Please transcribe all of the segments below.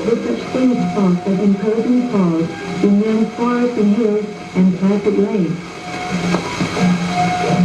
with such things thought as imposing falls in men's forests and hills and placid lakes.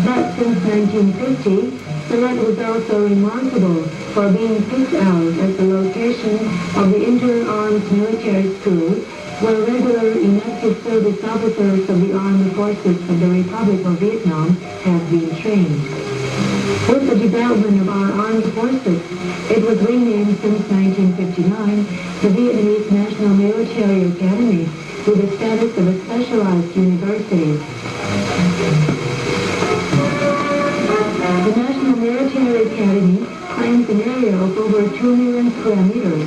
But since 1950, Surat was also remarkable for being picked out as the location of the Inter-Armed Military School, where regular inactive service officers of the armed forces of the Republic of Vietnam have been trained. With the development of our armed forces, it was renamed since 1959 the Vietnamese National Military Academy, with the status of a specialized university. The National Military Academy claims an area of over 2 million square meters,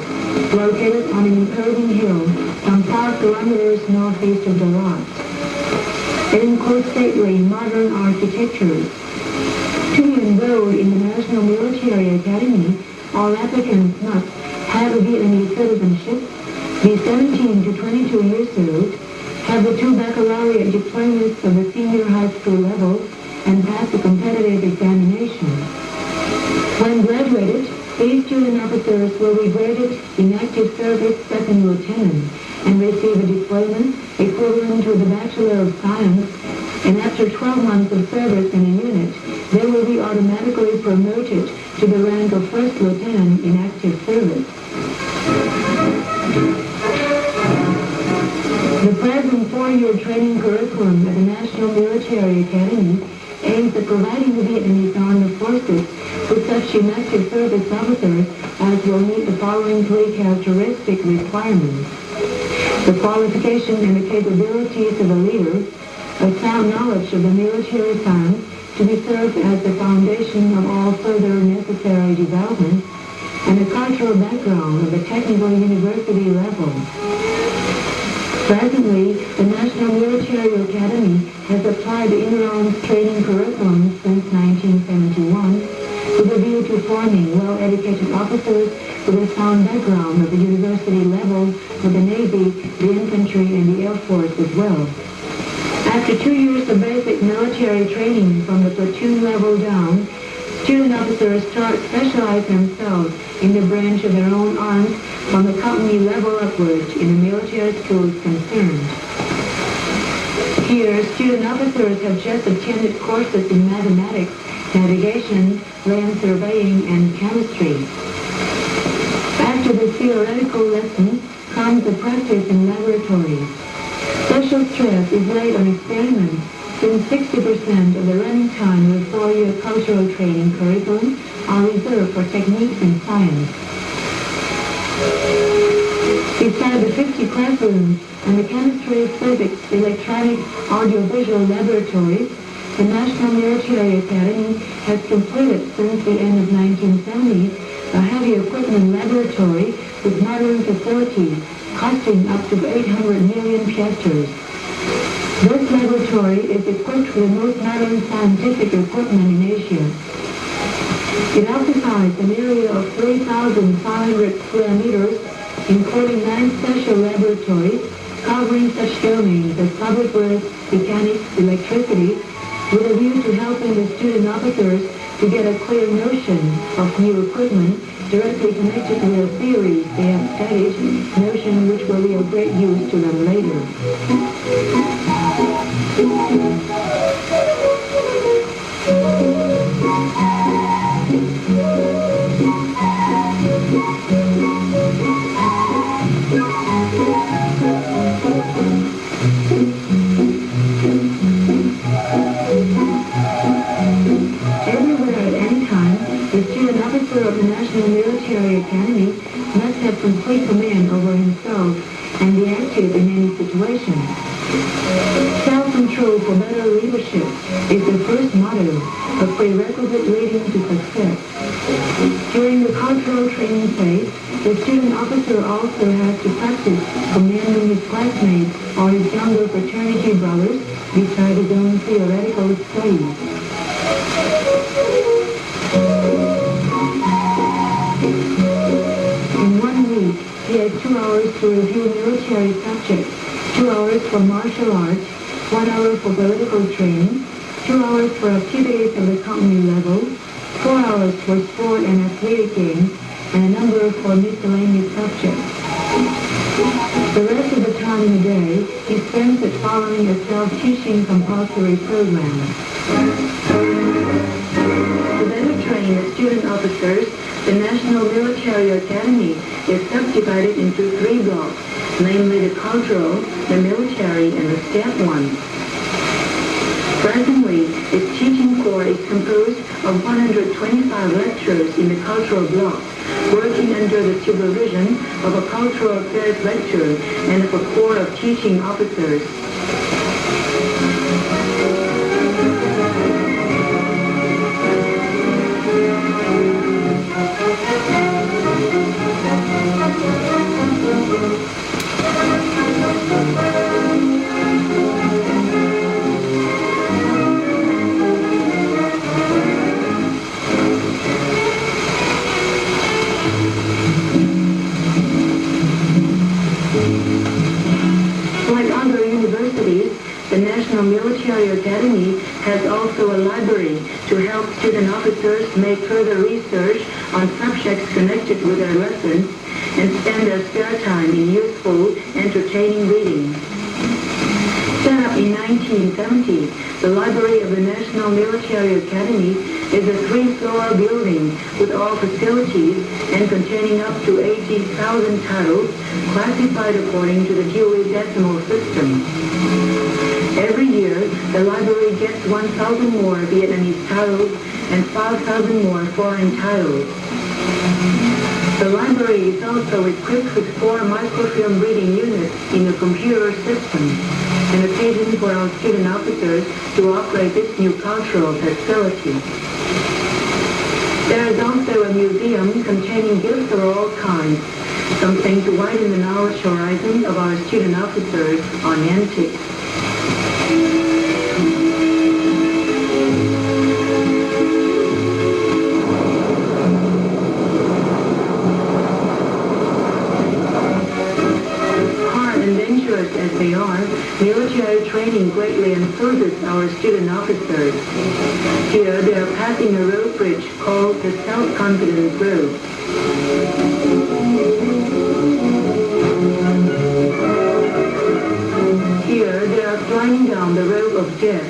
located on an imposing hill some 5 kilometers northeast of Đoạn. It includes stately modern architecture. To be enrolled in the National Military Academy, all applicants must have a Vietnamese citizenship, be 17 to 22 years old, have the 2 baccalaureate diplomas of the senior high school level, and pass a competitive examination. When graduated, these student officers will be graded in active service second lieutenant and receive a diploma equivalent to the Bachelor of Science, and after 12 months of service in a unit, they will be automatically promoted to the rank of first lieutenant in active service. The present 4-year training curriculum at the National Military Academy aims at providing the Vietnamese armed forces with such inactive service officers as will meet the following 3 characteristic requirements: the qualification and the capabilities of a leader, a sound knowledge of the military science to be served as the foundation of all further necessary development, and a cultural background of the technical university level. Presently, the National Military Academy has applied the Inter-Arms training curriculum since 1971 with a view to forming well-educated officers with a sound background of the university level for the Navy, the infantry, and the Air Force as well. After 2 years of basic military training from the platoon level down, student officers start specializing themselves in the branch of their own arms from the company level upwards in the military schools concerned. Here, student officers have just attended courses in mathematics, navigation, land surveying, and chemistry. After the theoretical lessons comes the practice in laboratories. Special stress is laid on experiments, since 60% of the running time of the 4-year cultural training curriculum are reserved for techniques in science. Beside the 50 classrooms and the chemistry, physics, electronics, audiovisual laboratories, the National Military Academy has completed since the end of 1970 a heavy equipment laboratory with modern facilities costing up to 800 million piastres. This laboratory is equipped with the most modern scientific equipment in Asia. It occupies an area of 3,500 square meters, including 9 special laboratories covering such domains as public works, mechanics, electricity, with a view to helping the student officers to get a clear notion of new equipment directly connected with the theories they have studied, notion which will be of great use to them later. Of the National Military Academy must have complete command over himself and be active in any situation. Self-control for better leadership is the first motto, a prerequisite leading to success. During the cultural training phase, the student officer also has to practice commanding his classmates or his younger fraternity brothers beside his own theoretical studies. He has 2 hours to review military subjects, 2 hours for martial arts, 1 hour for political training, 2 hours for activities of the company level, 4 hours for sport and athletic games, and a number for miscellaneous subjects. time in a day he spends it following a self-teaching compulsory program. To better train the student officers, the National Military Academy is subdivided into 3 blocks, namely the cultural, the military, and the step one. Presently, its teaching corps is composed of 125 lecturers in the cultural block, working under the supervision of a cultural affairs lecturer and of a corps of teaching officers. Like other universities, the National Military Academy has also a library to help student officers make further research on subjects connected with their lessons and spend their spare time in useful, entertaining reading. Set up in 1970, the library of the National Military Academy is a 3-floor building with all facilities and containing up to 80,000 titles classified according to the Dewey Decimal System. Every year, the library gets 1,000 more Vietnamese titles and 5,000 more foreign titles. The library is also equipped with 4 microfilm reading units in a computer system, an occasion for our student officers to operate this new cultural facility. There is also a museum containing gifts of all kinds, something to widen the knowledge horizon of our student officers on antiques. As they are, military training greatly enthuses our student officers. Here they are passing a rope bridge called the Self-Confidence Rope. Here they are flying down the rope of death.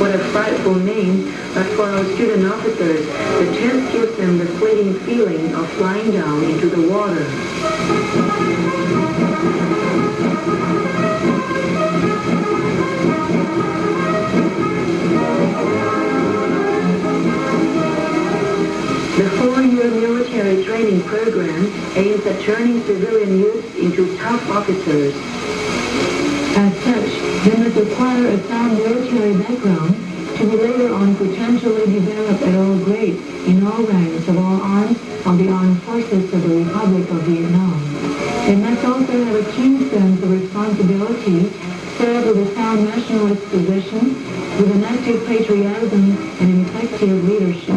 What a frightful name, but for our student officers, the test gives them the fleeting feeling of flying down into the water. The 4-year military training program aims at turning civilian youth into tough officers. As such, they must acquire a sound military background to be later on potentially developed at all grades in all ranks of all arms of the armed forces of the Republic of Vietnam. They must also have a keen sense of responsibility, serve with a sound nationalist position, with an active patriotism and an effective leadership.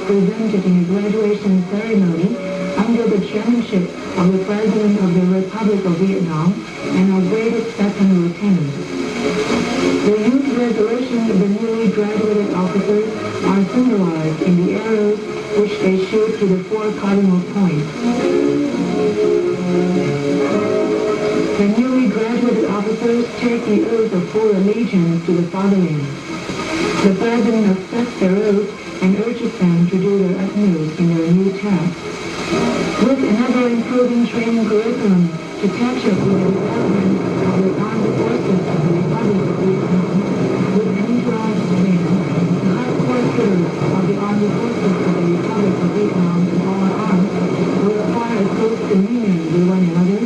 Presented in a graduation ceremony under the chairmanship of the President of the Republic of Vietnam and our greatest second lieutenant. The youth resolutions of the newly graduated officers are symbolized in the arrows which they shoot to the 4 cardinal points. The newly graduated officers take take the oath of full allegiance to the fatherland. The president accepts their oath and urges them to do their utmost in their new task. With another improving training curriculum to catch up with the development of the armed forces of the Republic of Vietnam, with an individualized plan, the hardcore hitters of the armed forces of the Republic of Vietnam in all arms will acquire close communion with one another,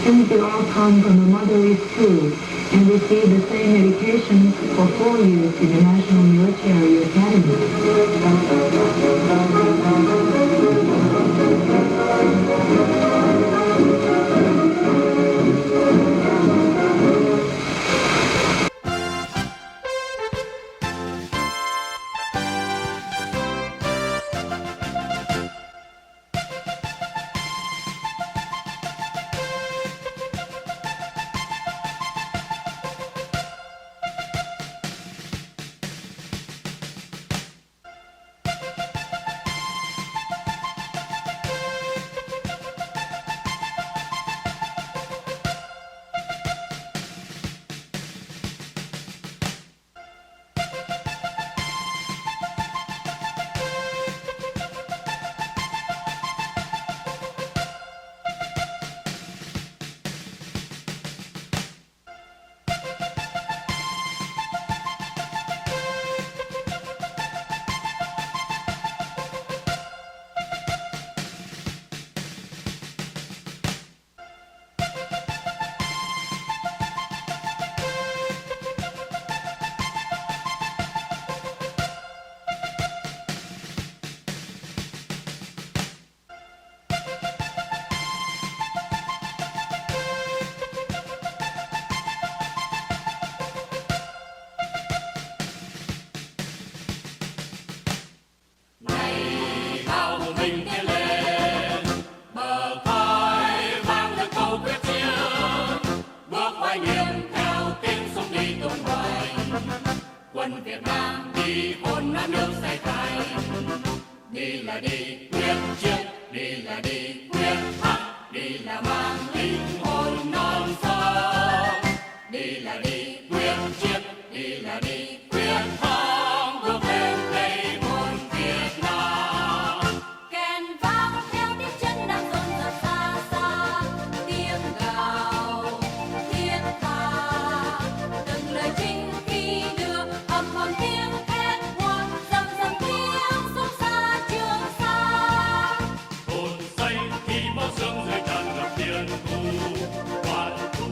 since they all come from a motherly school and receive the same education for 4 years in the National Military Academy. Quân Việt Nam đi hôn non nước xây thành, đi là đi quyết chiến, đi là đi quyết thắng, đi là mang linh hồn non sông, đi là đi quyết chiến, đi là đi quyết thắng, bước lên đây hồn Việt Nam. Kèn vang theo tiếng chân đang rộn rập xa xa, tiếng gào thiết tha, từng lời chinh khi đưa âm hồn tiếng thét hoa, dầm dầm tiếng sông xa Trường Sa. Hồn say khi máu sương rơi tràn ngập thiên thu, hoàn thu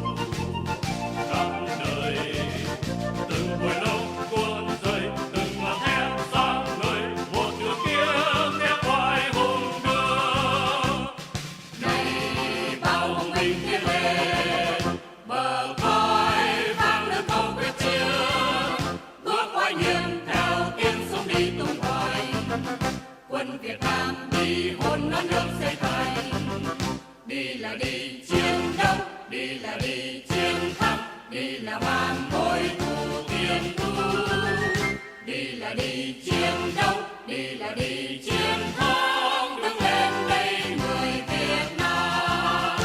khắp nơi, từng hồi lâu cuốn rơi, từng ngọn thép sáng ngời, một đường kiếm thép hoài hùng đưa. Này bao hùng binh tiến lên, bờ vai vang lên câu quyết chiến, bước oai nghiêm theo tiếng sông đi tung hoành. Quân Việt Nam đi hôn non nước xây thành, đi là đi chiến đấu, đi là đi chiến thắng, đi là mang mối thù tiền thu, đi là đi chiến đấu, đi là đi chiến thắng, đứng lên đây người Việt Nam.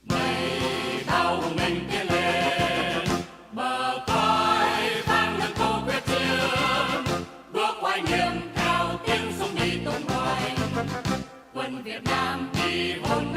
Này bao hùng binh tiến lên, bờ vai vang lên câu quyết chiến, bước oai nghiêm theo tiếng sông đi tung hoành. Quân Việt Nam đi hôn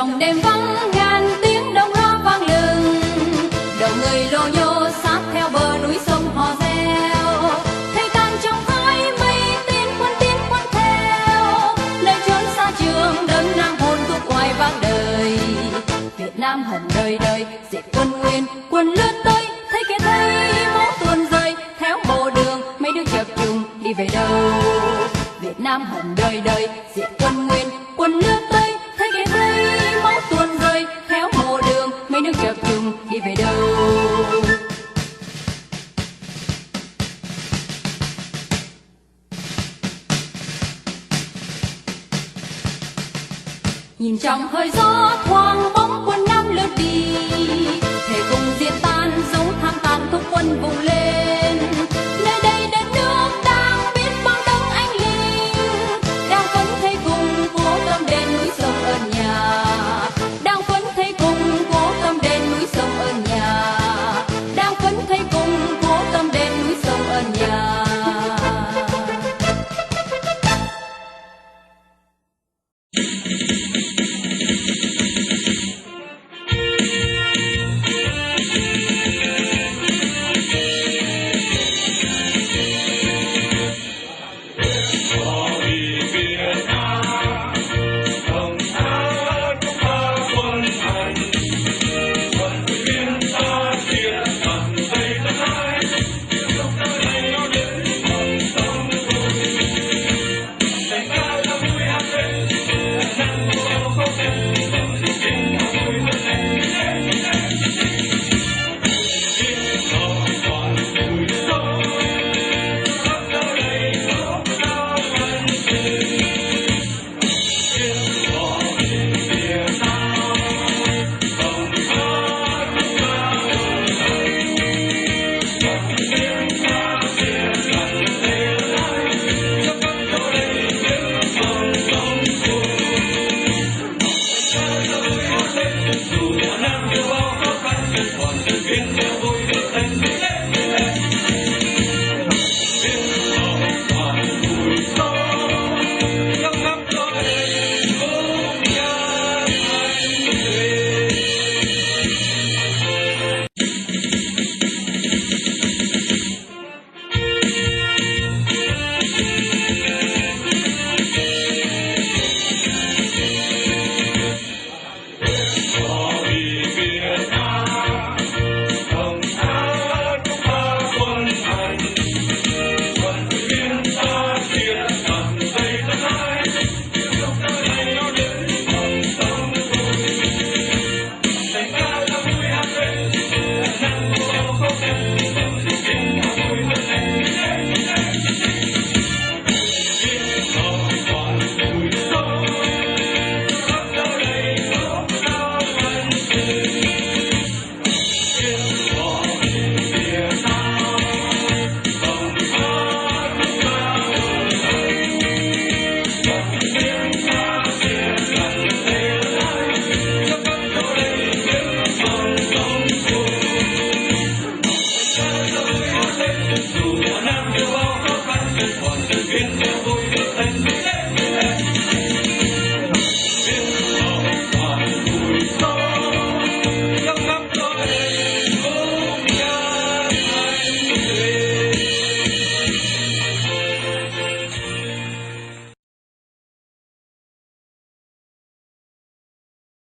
trong đêm vắng ngàn tiếng đồng loa vang lừng, đầu người lô nhô sát theo bờ núi sông hò reo, thấy tan trong khói mây tiến quân theo, nơi chốn xa trường đấng nam hồn thuộc ngoài vang đời. Việt Nam hận đời đời diệt quân nguyên, quân lướt tới thấy kẻ thấy máu tuôn rơi, theo bộ đường mấy đứa chập trùng đi về đâu. Việt Nam hận đời đời diệt quân nguyên, quân lướt tới thấy kẻ thấy máu tuôn rơi, theo bộ đường mấy đứa chập trùng đi về đâu. Nhìn trong hơi gió thoáng bóng quân Nam lướt đi, thể cùng diệt tan dấu than tàn thúc quân vùng lên.